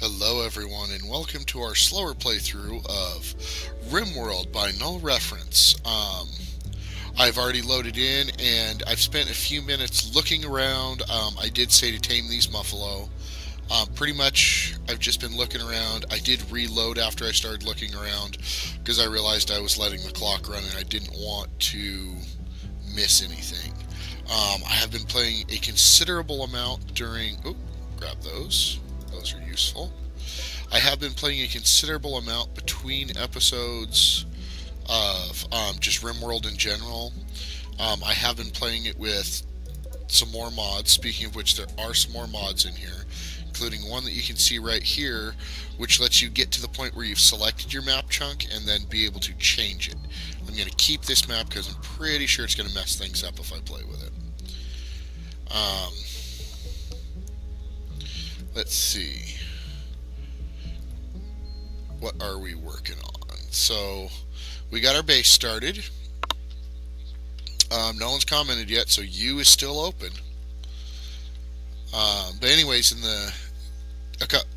Hello everyone and welcome to our slower playthrough of Rimworld by No Reference. I've already loaded in and I've spent a few minutes looking around. I did say to tame these Muffalo. Pretty much I've just been looking around. I did reload after I started looking around because I realized I was letting the clock run and I didn't want to miss anything. I have been playing a considerable amount during... Oh, grab those. Those are useful. I have been playing a considerable amount between episodes of just Rimworld in general. I have been playing it with some more mods, speaking of which there are some more mods in here, including one that you can see right here, which lets you get to the point where you've selected your map chunk and then be able to change it. I'm going to keep this map because I'm pretty sure it's going to mess things up if I play with it. Let's see. What are we working on? So, we got our base started. No one's commented yet, so U is still open. But anyways,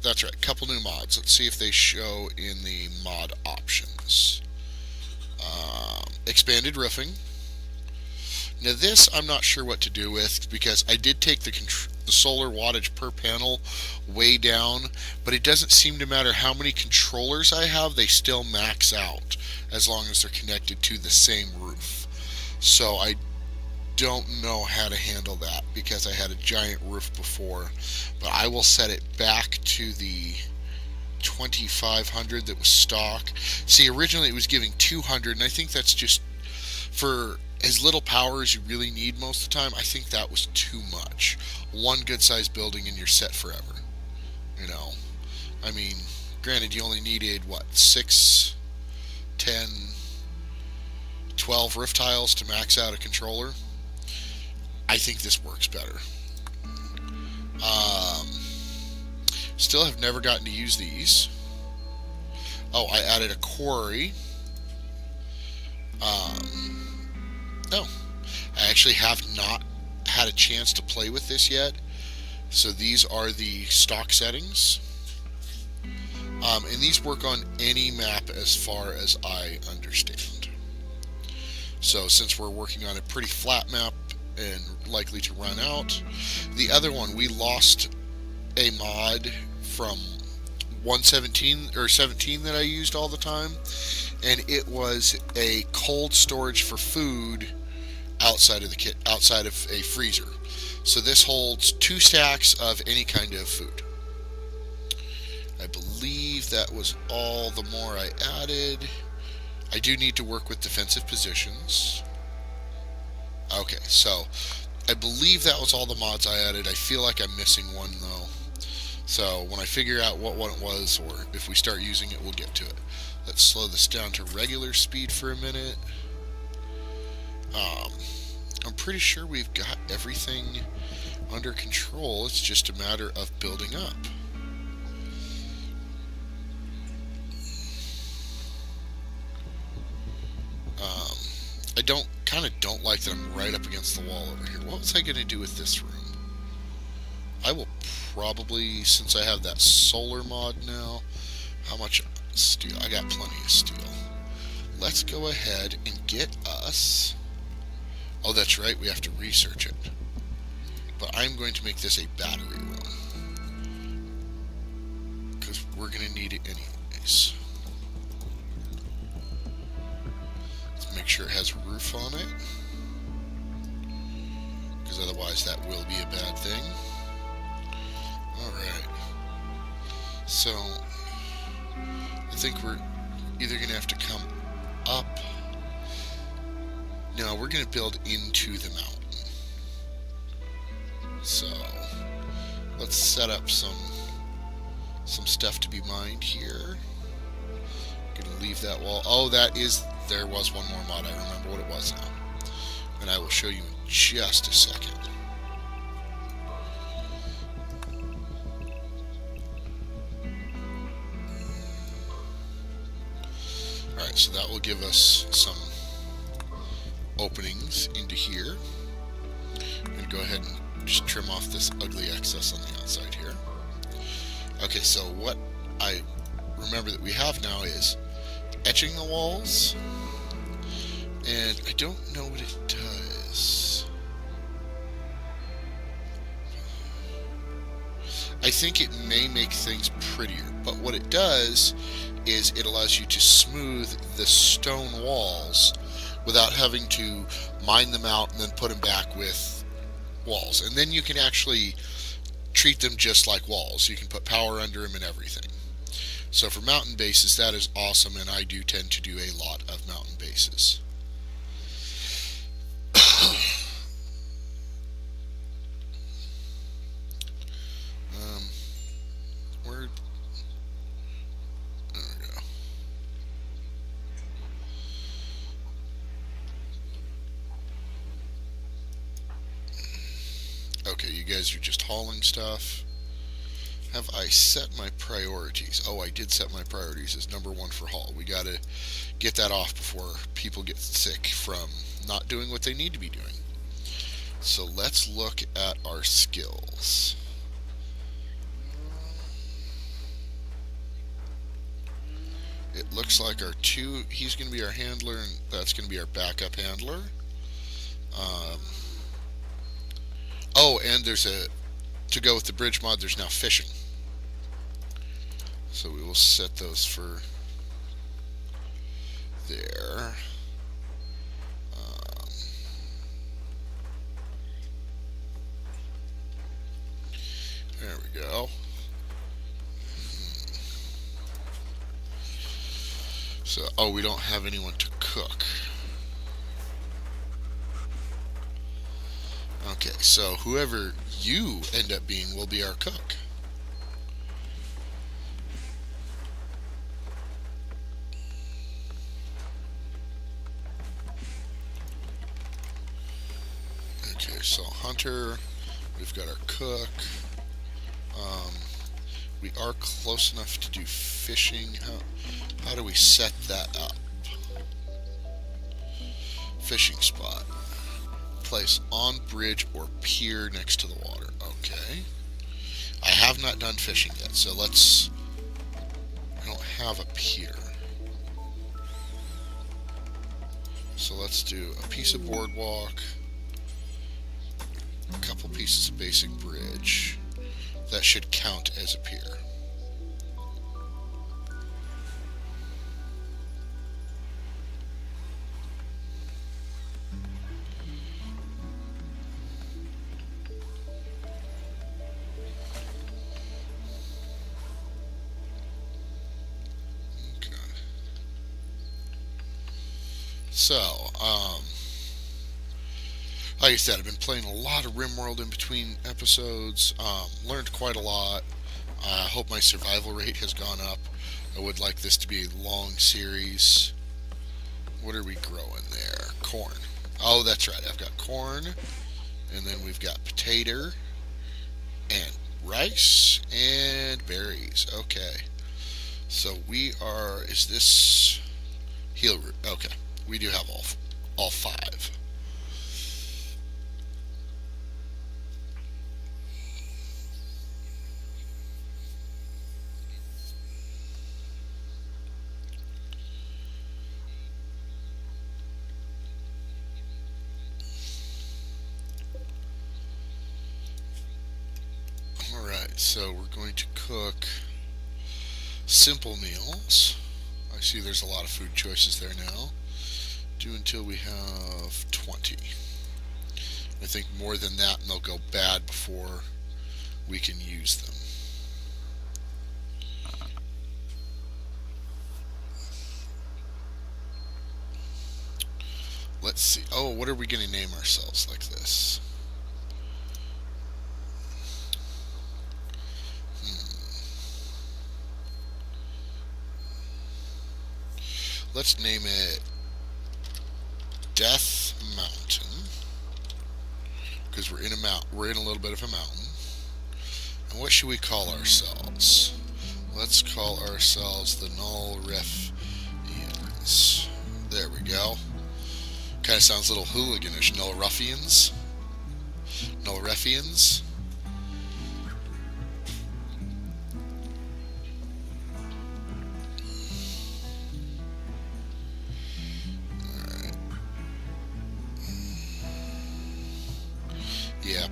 that's right, a couple new mods. Let's see if they show in the mod options. Expanded roofing. Now this I'm not sure what to do with because I did take the solar wattage per panel way down, but it doesn't seem to matter how many controllers I have, they still max out as long as they're connected to the same roof. So I don't know how to handle that because I had a giant roof before, but I will set it back to the 2500 that was stock. See, originally it was giving 200, and I think that's just for as little power as you really need most of the time. I think that was too much. One good sized building and you're set forever. You know, I mean, granted you only needed what, 6, 10, 12 roof tiles to max out a controller. I think this works better. Still have never gotten to use these. Oh, I added a quarry. No, I actually have not had a chance to play with this yet. So these are the stock settings. And these work on any map as far as I understand. So since we're working on a pretty flat map and likely to run out, the other one, we lost a mod from 117 or 17 that I used all the time, and it was a cold storage for food outside of the kit, outside of a freezer. So this holds 2 stacks of any kind of food. I believe that was all the more I added. I do need to work with defensive positions. Okay, so I believe that was all the mods I added. I feel like I'm missing one though. So when I figure out what one it was, or if we start using it, we'll get to it. Let's slow this down to regular speed for a minute. I'm pretty sure we've got everything under control. It's just a matter of building up. I don't like that I'm right up against the wall over here. What was I going to do with this room? I will probably, since I have that solar mod now, how much steel? I got plenty of steel. Let's go ahead and get us... Oh, that's right, we have to research it. But I'm going to make this a battery room, because we're going to need it anyways. Let's make sure it has a roof on it, because otherwise that will be a bad thing. Alright. So, I think we're either going to have to come up. No, we're going to build into the mountain. So, let's set up some stuff to be mined here. Going to leave that wall. Oh, there was one more mod. I remember what it was now. And I will show you in just a second. Alright, so that will give us some openings into here. I'm going to go ahead and just trim off this ugly excess on the outside here. Okay, so what I remember that we have now is etching the walls, and I don't know what it does. I think it may make things prettier, but what it does is it allows you to smooth the stone walls without having to mine them out and then put them back with walls. And then you can actually treat them just like walls. You can put power under them and everything. So for mountain bases, that is awesome, and I do tend to do a lot of mountain bases. um, where? There we go. Okay, you guys are just hauling stuff. Have I set my priorities? Oh, I did set my priorities as number one for haul. We gotta get that off before people get sick from not doing what they need to be doing. So let's look at our skills. It looks like he's going to be our handler, and that's going to be our backup handler. Um, oh, and to go with the bridge mod, there's now fishing. So we will set those for there. There we go. So, oh, we don't have anyone to cook. Okay, so whoever you end up being will be our cook. Okay, so Hunter, we've got our cook. We are close enough to do fishing. How do we set that up? Fishing spot. Place on bridge or pier next to the water. Okay. I have not done fishing yet, so I don't have a pier. So let's do a piece of boardwalk, a couple pieces of basic bridge. That should count as a pier. Okay. So, like I said, I've been playing a lot of Rimworld in between episodes. Learned quite a lot. I hope my survival rate has gone up. I would like this to be a long series. What are we growing there? Corn. Oh, that's right. I've got corn. And then we've got potato. And rice. And berries. Okay. So we are... Is this... Heal root. Okay. We do have all five. Alright, so we're going to cook simple meals. I see there's a lot of food choices there now. Do until we have 20. I think more than that and they'll go bad before we can use them. Let's see. Oh, what are we going to name ourselves like this? Let's name it Death Mountain, because we're in a little bit of a mountain. And what should we call ourselves? Let's call ourselves the Null Ruffians. There we go. Kind of sounds a little hooliganish. Null Ruffians. Null Ruffians.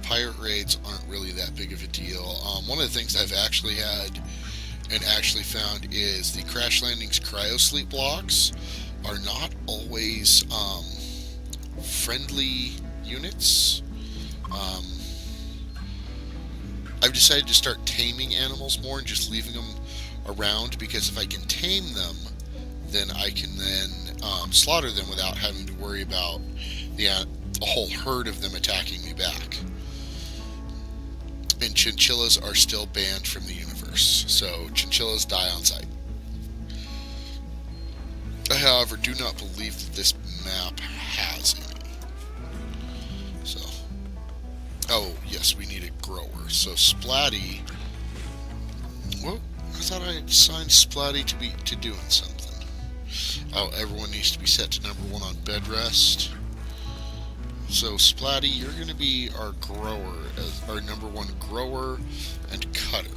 pirate raids aren't really that big of a deal. One of the things I've actually had and actually found is the crash landings cryo sleep blocks are not always friendly units. Um, I've decided to start taming animals more and just leaving them around, because if I can tame them, then I can then slaughter them without having to worry about a whole herd of them attacking me back. And chinchillas are still banned from the universe, so chinchillas die on sight. I, however, do not believe that this map has any. So, oh yes, we need a grower. So Splatty. Well, I thought I assigned Splatty to doing something. Oh, everyone needs to be set to number 1 on bed rest. So Splatty, you're going to be our grower, as our number 1 grower and cutter.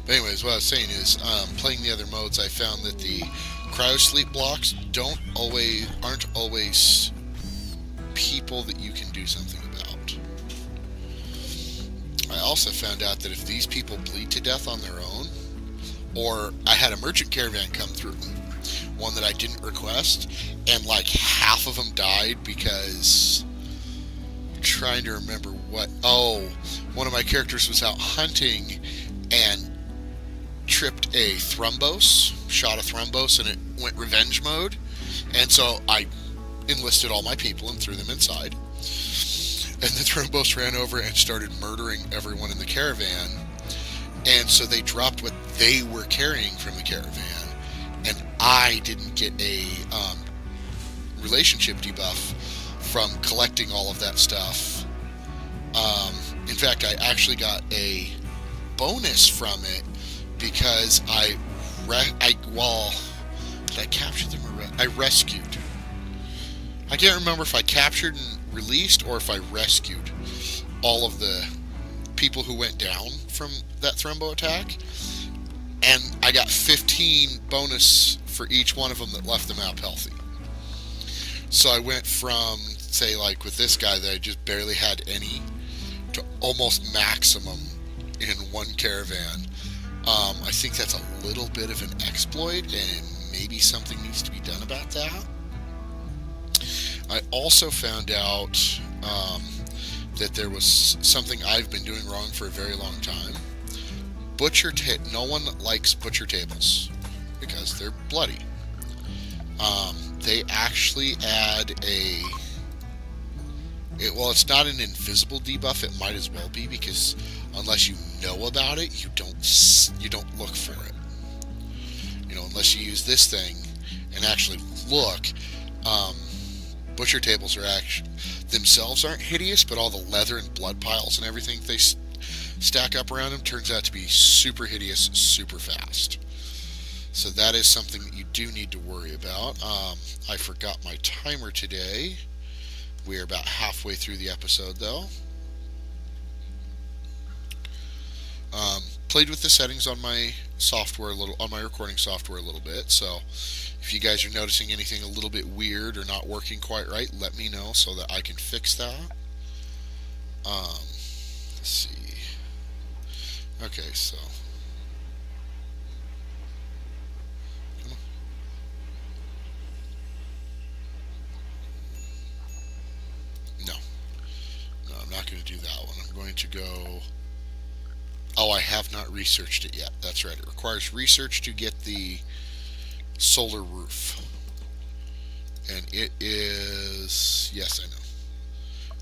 But anyways, what I was saying is, playing the other modes, I found that the cryo sleep blocks aren't always people that you can do something about. I also found out that if these people bleed to death on their own, or I had a merchant caravan come through, one that I didn't request, and like half of them died because, I'm trying to remember what, one of my characters was out hunting and tripped a thrombos, shot a thrombos, and it went revenge mode, and so I enlisted all my people and threw them inside, and the thrombos ran over and started murdering everyone in the caravan, and so they dropped what they were carrying from the caravan, and I didn't get a relationship debuff from collecting all of that stuff. In fact, I actually got a bonus from it because did I capture them or I rescued? I can't remember if I captured and released or if I rescued all of the people who went down from that thrombo attack, and I got 15 bonus for each one of them that left the map healthy. So I went from, say, like with this guy that I just barely had any, to almost maximum in one caravan. I think that's a little bit of an exploit, and maybe something needs to be done about that. I also found out that there was something I've been doing wrong for a very long time. No one likes butcher tables because they're bloody. They actually add it's not an invisible debuff. It might as well be, because unless you know about it, you don't look for it. Unless you use this thing and actually look. Butcher tables are themselves aren't hideous, but all the leather and blood piles and everything they stack up around them turns out to be super hideous, super fast. So that is something that you do need to worry about. I forgot my timer today. We are about halfway through the episode, though. Played with the settings on my software on my recording software a little bit. So if you guys are noticing anything a little bit weird or not working quite right, let me know so that I can fix that. Let's see. Okay, so. Come on. No. No, I'm not going to do that one. I'm going to go. Oh, I have not researched it yet. That's right. It requires research to get the solar roof. And it is, yes, I know.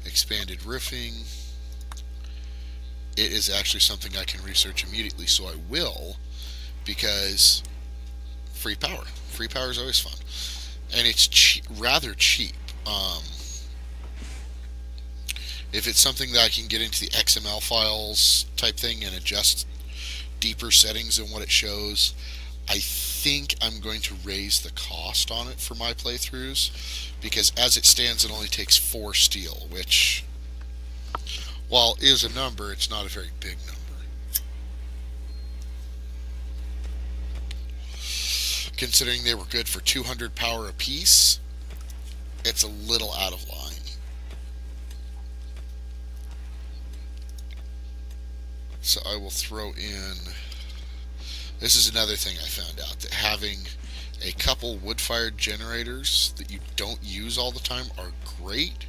Expanded roofing. It is actually something I can research immediately, so I will, because free power. Free power is always fun. And it's rather cheap. If it's something that I can get into the XML files type thing and adjust deeper settings than what it shows, I think I'm going to raise the cost on it for my playthroughs, because as it stands it only takes 4 steel, which, while is a number, it's not a very big number. Considering they were good for 200 power apiece, it's a little out of line. So I will throw in. This is another thing I found out, that having a couple wood-fired generators that you don't use all the time are great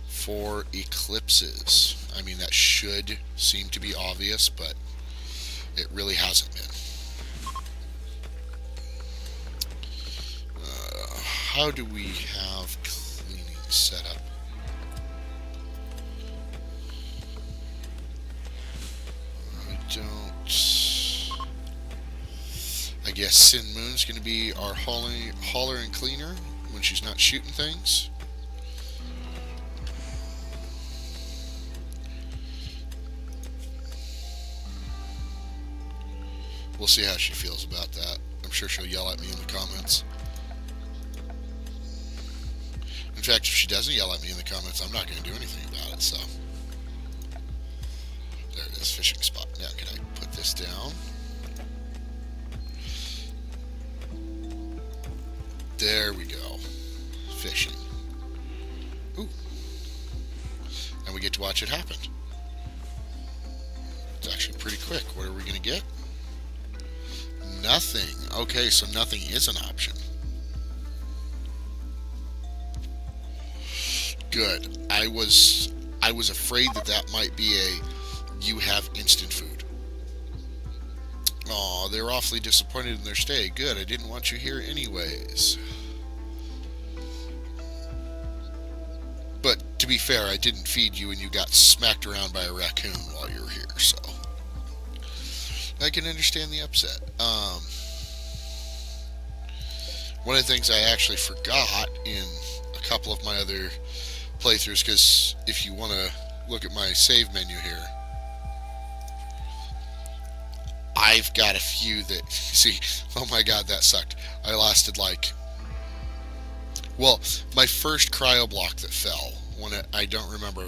for eclipses. I mean, that should seem to be obvious, but it really hasn't been. How do we have cleaning set up? I don't. I guess Sin Moon's going to be our hauler and cleaner when she's not shooting things. We'll see how she feels about that. I'm sure she'll yell at me in the comments. In fact, if she doesn't yell at me in the comments, I'm not going to do anything about it, so. There it is, fishing spot. Now, can I put this down? There we go. Fishing. Ooh. And we get to watch it happen. It's actually pretty quick. What are we going to get? Nothing. Okay, so nothing is an option. Good. I was afraid that might be a you have instant food. Aw, they're awfully disappointed in their stay. Good, I didn't want you here anyways. But to be fair, I didn't feed you and you got smacked around by a raccoon while you were here, so I can understand the upset. One of the things I actually forgot in a couple of my other playthroughs, because if you want to look at my save menu here, I've got a few that, see, oh my god, that sucked. I lasted like, well, my first cryo block that fell, I don't remember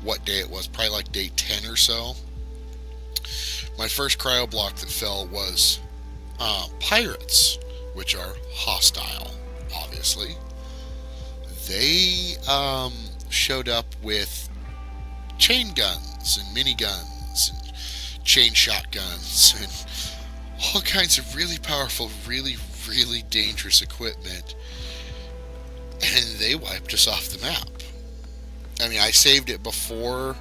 what day it was, probably like day 10 or so. My first cryo block that fell was pirates, which are hostile, obviously. They showed up with chain guns and miniguns and chain shotguns and all kinds of really powerful, really, really dangerous equipment, and they wiped us off the map. I mean, I saved it before,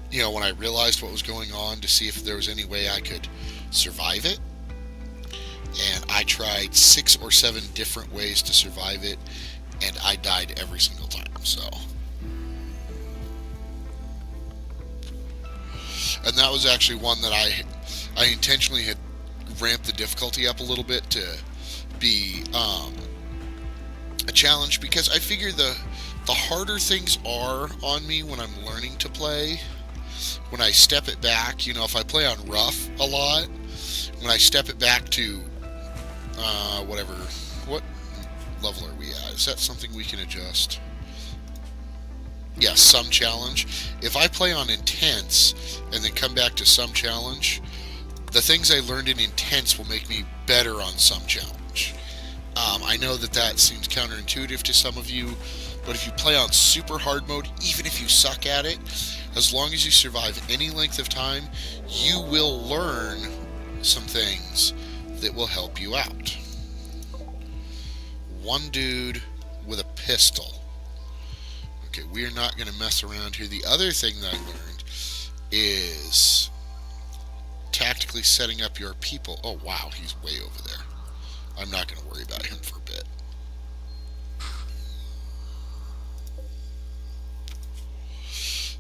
you know, when I realized what was going on, to see if there was any way I could survive it. And I tried 6 or 7 different ways to survive it, and I died every single time, so. And that was actually one that I intentionally had ramped the difficulty up a little bit to be a challenge, because I figure the harder things are on me when I'm learning to play, when I step it back, you know, if I play on rough a lot, when I step it back to whatever, what level are we at? Is that something we can adjust? Yeah, some challenge. If I play on intense and then come back to some challenge, the things I learned in intense will make me better on some challenge. I know that seems counterintuitive to some of you, but if you play on super hard mode, even if you suck at it, as long as you survive any length of time, you will learn some things that will help you out. One dude with a pistol. Okay, we're not going to mess around here. The other thing that I learned is tactically setting up your people. Oh wow, he's way over there. I'm not going to worry about him for a bit.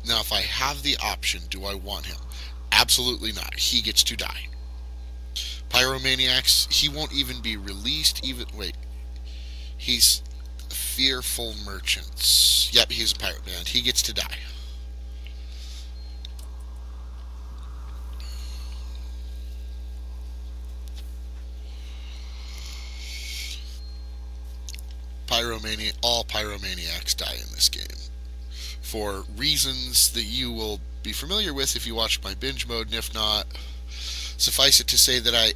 Now, if I have the option, do I want him? Absolutely not. He gets to die. Pyromaniacs, he won't even be released. Wait. He's fearful merchants. Yep, he's a pirate band. He gets to die. All pyromaniacs die in this game, for reasons that you will be familiar with if you watch my binge mode, and if not, suffice it to say that I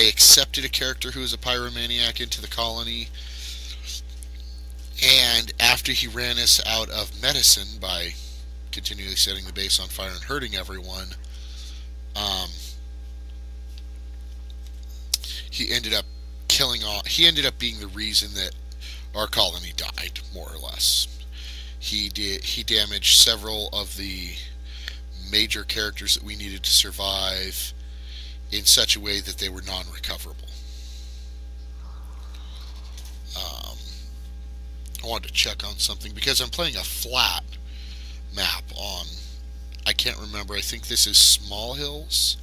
accepted a character who is a pyromaniac into the colony And after he ran us out of medicine by continually setting the base on fire and hurting everyone, um, he ended up killing all. He ended up being the reason that our colony died, more or less. He damaged several of the major characters that we needed to survive in such a way that they were non-recoverable. Um, I wanted to check on something because I'm playing a flat map on. I can't remember. I think this is Small Hills.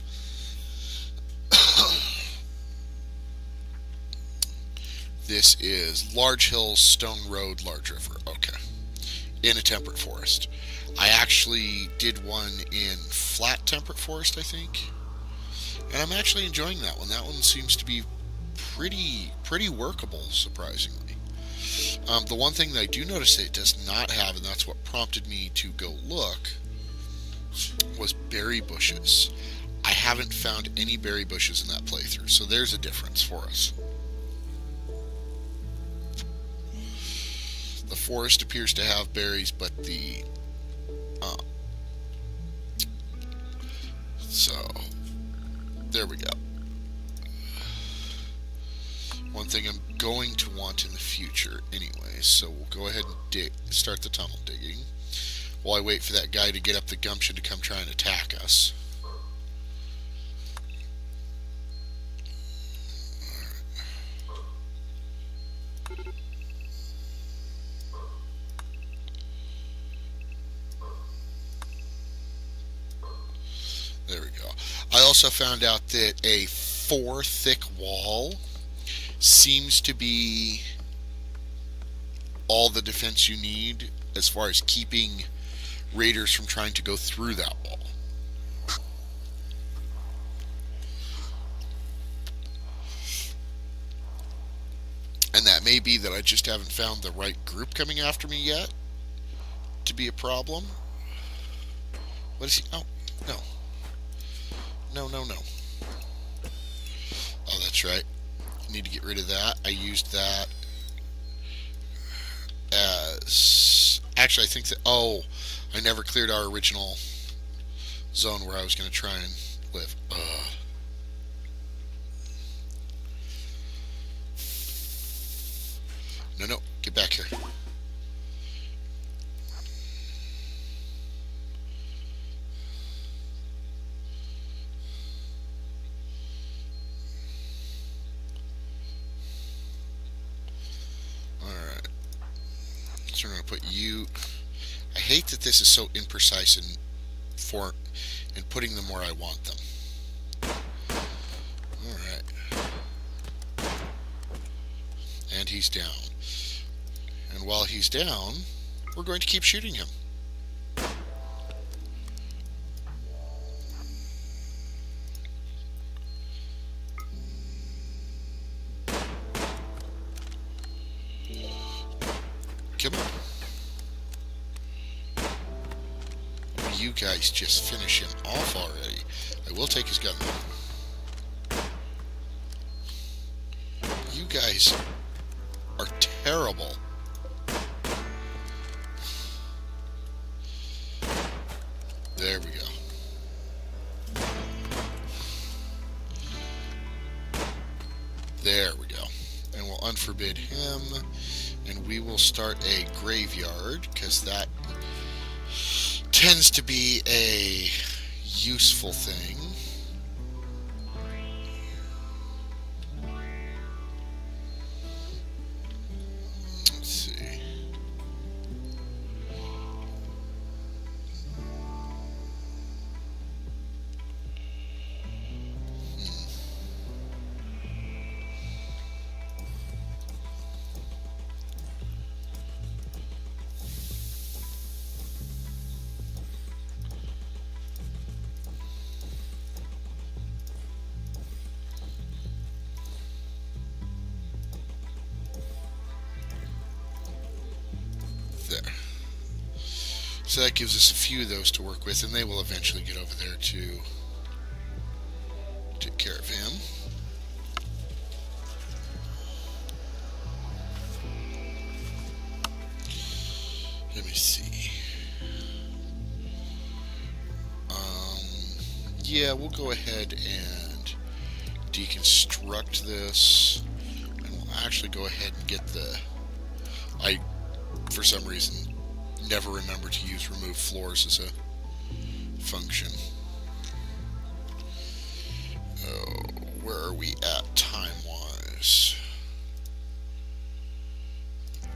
This is Large Hills, Stone Road, Large River. Okay. In a temperate forest. I actually did one in flat temperate forest, I think. And I'm actually enjoying that one. That one seems to be pretty workable, surprisingly. The one thing that I do notice that it does not have, and that's what prompted me to go look, was berry bushes. I haven't found any berry bushes in that playthrough, so there's a difference for us. The forest appears to have berries, but uh, so there we go. One thing I'm going to want in the future anyway, so we'll go ahead and start the tunnel digging while I wait for that guy to get up the gumption to come try and attack us. There we go. I also found out that a 4 thick wall seems to be all the defense you need as far as keeping raiders from trying to go through that wall. And that may be that I just haven't found the right group coming after me yet to be a problem. What is he? Oh, no. No. Oh, that's right. Need to get rid of that. I used that as... Actually, I think that... Oh, I never cleared our original zone where I was going to try and live. No. Get back here. Alright. So we're going to put you... I hate that this is so imprecise in putting them where I want them. Alright. And he's down. And while he's down, we're going to keep shooting him. Come on. You guys just finish him off already. I will take his gun though. You guys are terrible. There we go. There we go. And we'll unforbid him. And we will start a graveyard, because that tends to be a useful thing. Let's see. There. So that gives us a few of those to work with, and they will eventually get over there to take care of him. Let me see. Yeah, we'll go ahead and deconstruct this, and we'll actually go ahead and get the. I, for some reason, never remember to use remove floors as a function. Oh, where are we at time-wise?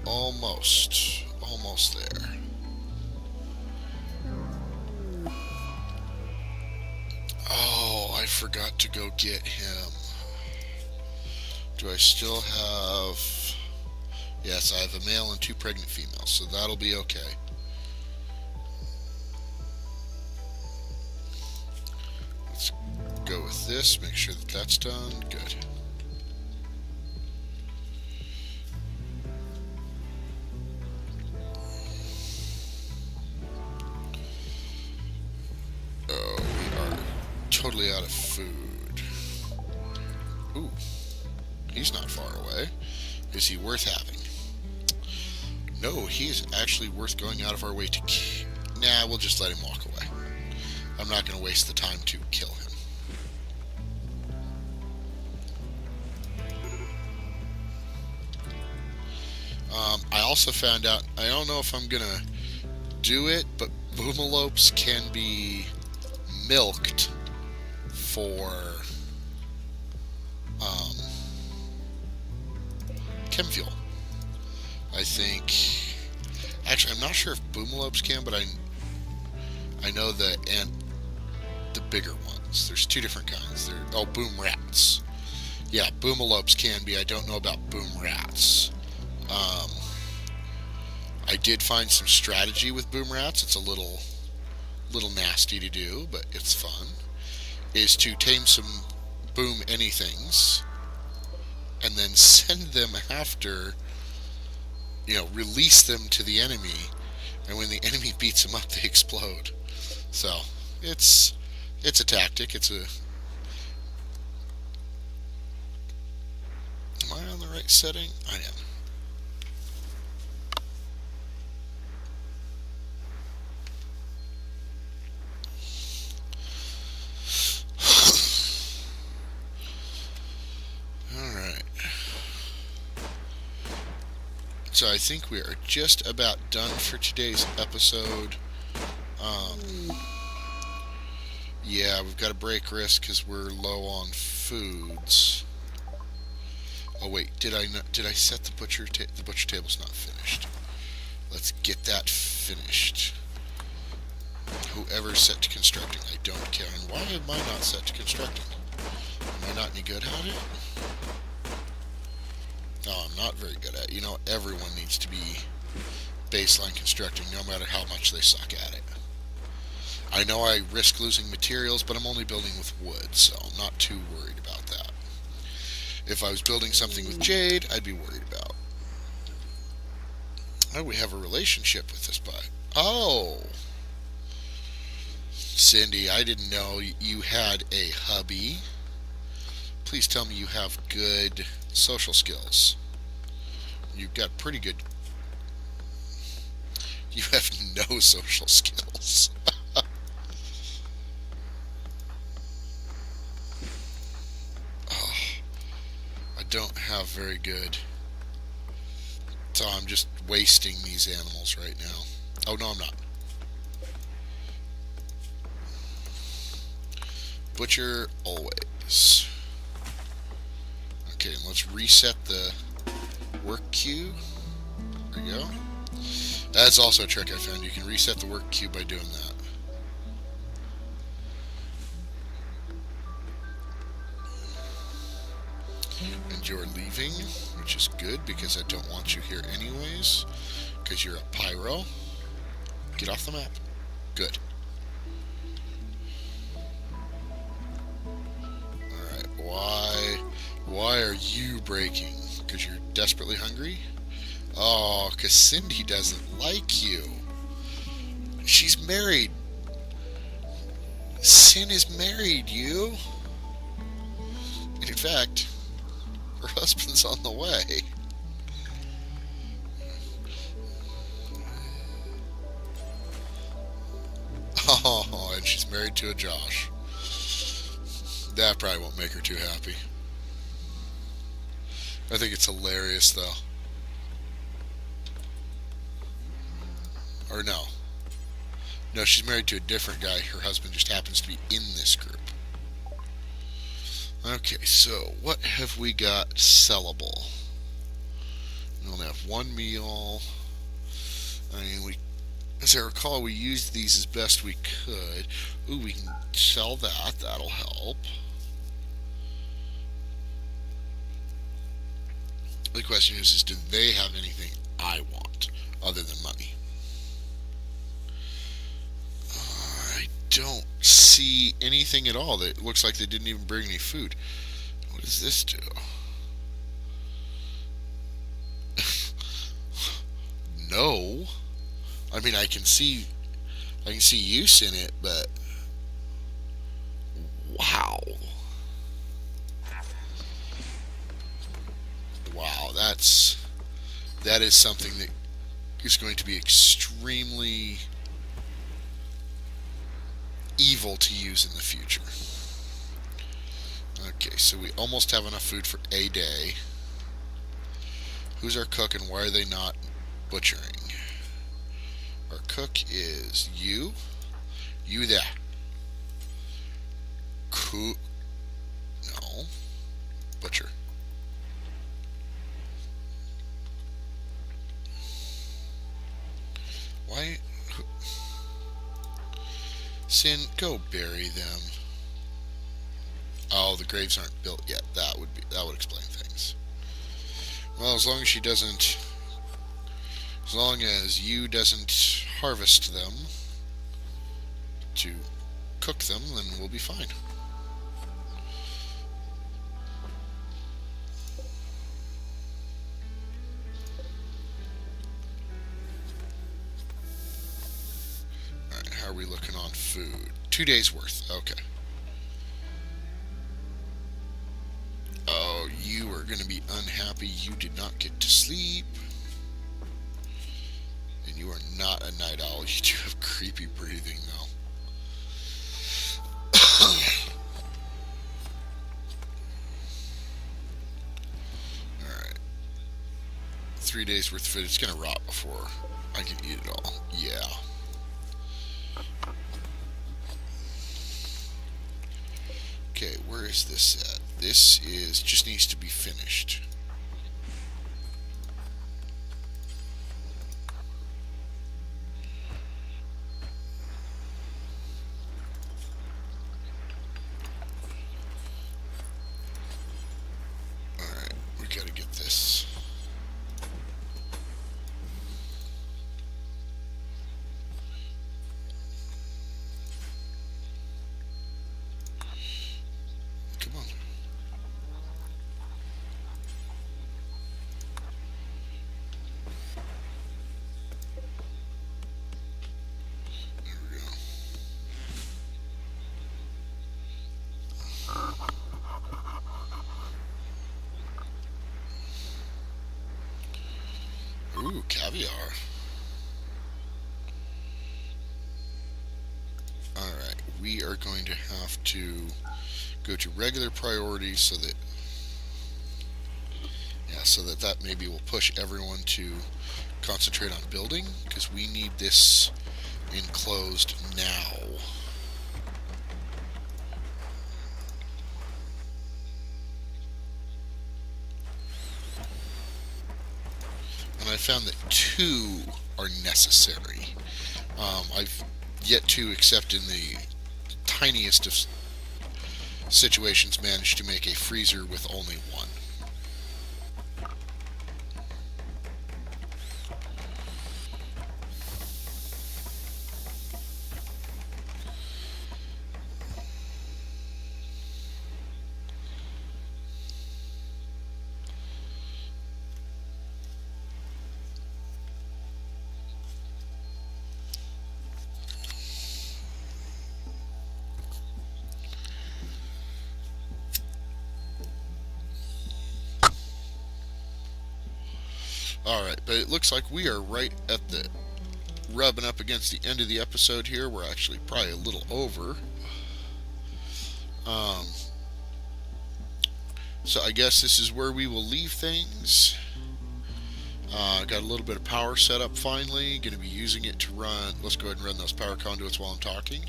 Almost there. Oh, I forgot to go get him. Do I still have... Yes, I have a male and 2 pregnant females, so that'll be okay. Let's go with this, make sure that that's done. Good. Oh, we are totally out of food. Ooh, he's not far away. Is he worth having? No, he is actually worth going out of our way to Nah, we'll just let him walk away. I'm not going to waste the time to kill him. I also found out, I don't know if I'm going to do it, but boomalopes can be milked for chem fuel. I think, actually I'm not sure if boomalopes can, but I know the bigger ones. There's 2 different kinds. Boom rats. Yeah, boomalopes can be. I don't know about boom rats. I did find some strategy with boom rats. It's a little nasty to do, but it's fun. Is to tame some boom anythings and then send them after, release them to the enemy, and when the enemy beats them up, they explode. So it's a tactic. Am I on the right setting? I am. So I think we are just about done for today's episode. Yeah, we've got to break risk because we're low on foods. Oh wait, did I set the butcher the butcher table's not finished. Let's get that finished. Whoever's set to constructing, I don't care. And why am I not set to constructing? Am I not any good at it? No, I'm not very good at it. Everyone needs to be baseline constructing, no matter how much they suck at it. I know I risk losing materials, but I'm only building with wood, so I'm not too worried about that. If I was building something with jade, I'd be worried about. Oh, we have a relationship with this bot. Oh! Cindy, I didn't know you had a hubby. Please tell me you have good social skills. You've got pretty good... You have no social skills. Oh, I don't have very good... So I'm just wasting these animals right now. Oh, no, I'm not. Butcher always. Okay, let's reset the work queue. There we go. That's also a trick I found. You can reset the work queue by doing that. And you're leaving, which is good because I don't want you here anyways, because you're a pyro. Get off the map. Good. Alright, why are you breaking? Because you're desperately hungry? Oh, because Cindy doesn't like you. She's married. Sin is married, you. And in fact, her husband's on the way. Oh, and she's married to a Josh. That probably won't make her too happy. I think it's hilarious, though. Or no. No, she's married to a different guy. Her husband just happens to be in this group. Okay, so what have we got sellable? We only have one meal. I mean, as I recall, we used these as best we could. Ooh, we can sell that. That'll help. The question is do they have anything I want other than money? I don't see anything at all. That looks like they didn't even bring any food. What does this do? No. I mean, I can see use in it, but wow, wow, that is something that is going to be extremely evil to use in the future. Okay, so we almost have enough food for a day. Who's our cook and why are they not butchering? Our cook is you. You there. Cook. No. Butcher. Why? Sin, go bury them. Oh, the graves aren't built yet. That would explain things. Well, as long as she doesn't, as long as you doesn't harvest them to cook them, then we'll be fine. Alright, how are we looking on food? 2 days worth. Okay. Oh, you are going to be unhappy you did not get to sleep. And you are not a night owl. You do have creepy breathing, though. Alright. 3 days worth of food. It's going to rot before I can eat it all. Yeah. Okay, where is this at? This is just needs to be finished. Alright, we gotta get this. Come on. There we go. Ooh, caviar. Alright, we are going to have to go to regular priorities so that maybe will push everyone to concentrate on building, because we need this enclosed now. And I found that 2 are necessary. I've yet to, except in the tiniest of situations, manage to make a freezer with only 1. Alright, but it looks like we are right at the rubbing up against the end of the episode here. We're actually probably a little over. So I guess this is where we will leave things. Got a little bit of power set up finally. Going to be using it to run. Let's go ahead and run those power conduits while I'm talking.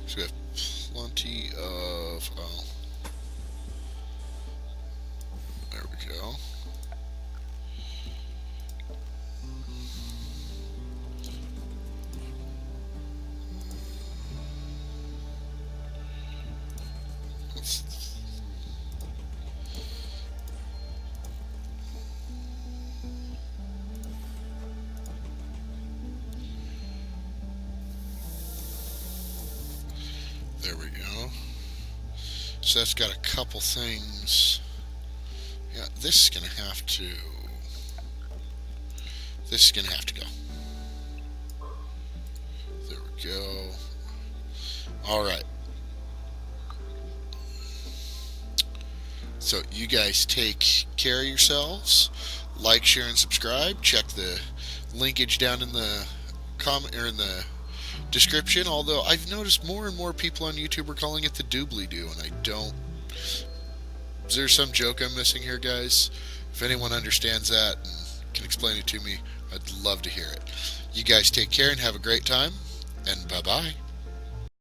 So we have plenty of. Oh, there we go. There we go. So that's got a couple things. Yeah, this is gonna have to. This is gonna have to go. There we go. All right. So you guys take care of yourselves. Like, share, and subscribe. Check the linkage down in the comment or in the description. Although I've noticed more and more people on YouTube are calling it the doobly-doo, and I don't. Is there some joke I'm missing here, guys? If anyone understands that and can explain it to me, I'd love to hear it. You guys take care and have a great time, and bye-bye.